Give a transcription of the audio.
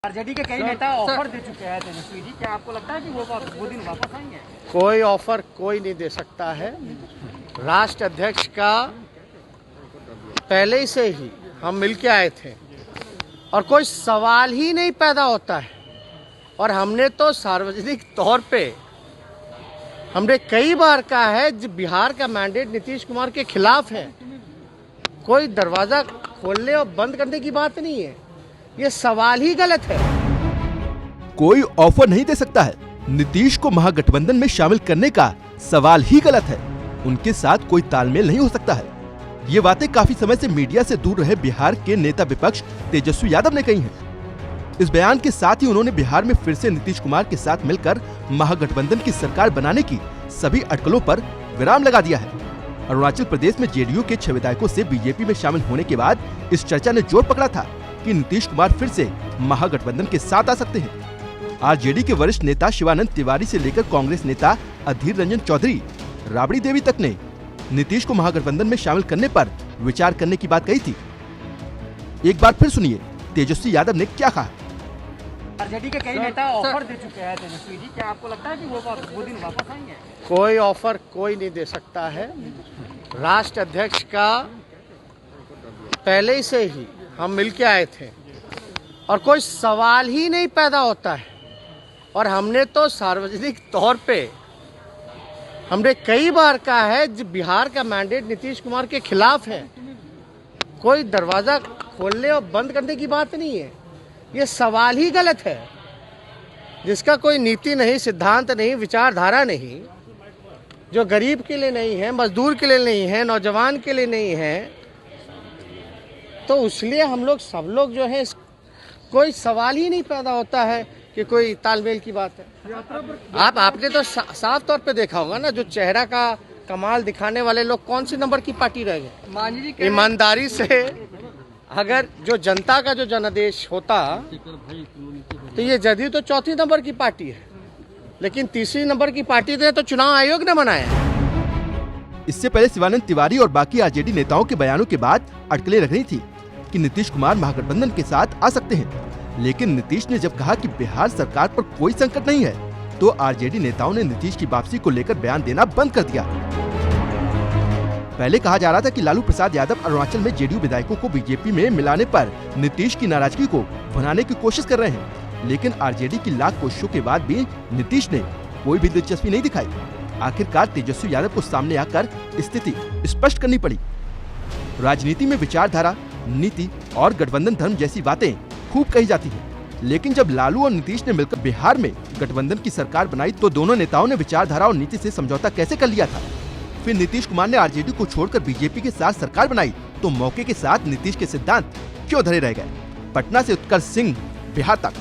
RJD के कई नेता ऑफर दे चुके हैं तेजस्वी जी, क्या आपको लगता है कि वो दिन वापस आएंगे? कोई ऑफर कोई नहीं दे सकता है। राष्ट्र अध्यक्ष का पहले से ही हम मिलके आए थे और कोई सवाल ही नहीं पैदा होता है। और हमने तो सार्वजनिक तौर पे हमने कई बार कहा है कि बिहार का मैंडेट नीतीश कुमार के खिलाफ है। कोई दरवाजा खोलने और बंद करने की बात नहीं है, ये सवाल ही गलत है। कोई ऑफर नहीं दे सकता है। नीतीश को महागठबंधन में शामिल करने का सवाल ही गलत है। उनके साथ कोई तालमेल नहीं हो सकता है। ये बातें काफी समय से मीडिया से दूर रहे बिहार के नेता विपक्ष तेजस्वी यादव ने कही हैं। इस बयान के साथ ही उन्होंने बिहार में फिर से नीतीश कुमार के साथ मिलकर महागठबंधन की सरकार बनाने की सभी अटकलों पर विराम लगा दिया है। अरुणाचल प्रदेश में जेडीयू के 6 विधायकों से बीजेपी में शामिल होने के बाद इस चर्चा ने जोर पकड़ा था कि नीतीश कुमार फिर से महागठबंधन के साथ आ सकते हैं। आरजेडी के वरिष्ठ नेता शिवानंद तिवारी से लेकर कांग्रेस नेता अधीर रंजन चौधरी, राबड़ी देवी तक ने नीतीश को महागठबंधन में शामिल करने पर विचार करने की बात कही थी। एक बार फिर सुनिए तेजस्वी यादव ने क्या कहा। आरजेडी के कई नेता ऑफर दे चुके हैं तेजस्वी जी, क्या आपको लगता है कि वो दिन वापस आएंगे? कोई ऑफर कोई नहीं दे सकता है। राष्ट्र अध्यक्ष का पहले से ही हम मिलके आए थे और कोई सवाल ही नहीं पैदा होता है। और हमने तो सार्वजनिक तौर पे हमने कई बार कहा है कि बिहार का मैंडेट नीतीश कुमार के खिलाफ है। कोई दरवाजा खोलने और बंद करने की बात नहीं है, ये सवाल ही गलत है। जिसका कोई नीति नहीं, सिद्धांत नहीं, विचारधारा नहीं, जो गरीब के लिए नहीं है, मजदूर के लिए नहीं है, नौजवान के लिए नहीं है, तो इसलिए हम लोग सब लोग जो है कोई सवाल ही नहीं पैदा होता है कि कोई तालमेल की बात है। आपने तो साफ तौर पे देखा होगा ना, जो चेहरा का कमाल दिखाने वाले लोग कौन सी नंबर की पार्टी रह गए। ईमानदारी से अगर जो जनता का जो जनादेश होता तो ये जदयू तो 4थी नंबर की पार्टी है, लेकिन 3री नंबर की पार्टी तो चुनाव आयोग ने बनाया। इससे पहले शिवानंद तिवारी और बाकी आरजेडी नेताओं के बयानों के बाद अटकलें लग रही थी कि नीतीश कुमार महागठबंधन के साथ आ सकते हैं। लेकिन नीतीश ने जब कहा कि बिहार सरकार पर कोई संकट नहीं है, तो आरजेडी नेताओं ने नीतीश की वापसी को लेकर बयान देना बंद कर दिया। पहले कहा जा रहा था कि लालू प्रसाद यादव अरुणाचल में जेडीयू विधायकों को बीजेपी में मिलाने पर नीतीश की नाराजगी को भुनाने की कोशिश कर रहे हैं। लेकिन आरजेडी की लाख कोशिशों के बाद भी नीतीश ने कोई भी दिलचस्पी नहीं दिखाई। आखिरकार तेजस्वी यादव को सामने आकर स्थिति स्पष्ट करनी पड़ी। राजनीति में विचारधारा, नीति और गठबंधन धर्म जैसी बातें खूब कही जाती हैं, लेकिन जब लालू और नीतीश ने मिलकर बिहार में गठबंधन की सरकार बनाई तो दोनों नेताओं ने विचारधारा और नीति से समझौता कैसे कर लिया था। फिर नीतीश कुमार ने आरजेडी को छोड़कर बीजेपी के साथ सरकार बनाई तो मौके के साथ नीतीश के सिद्धांत क्यों धरे रह गए। पटना से उत्कर्ष सिंह, बिहार तक।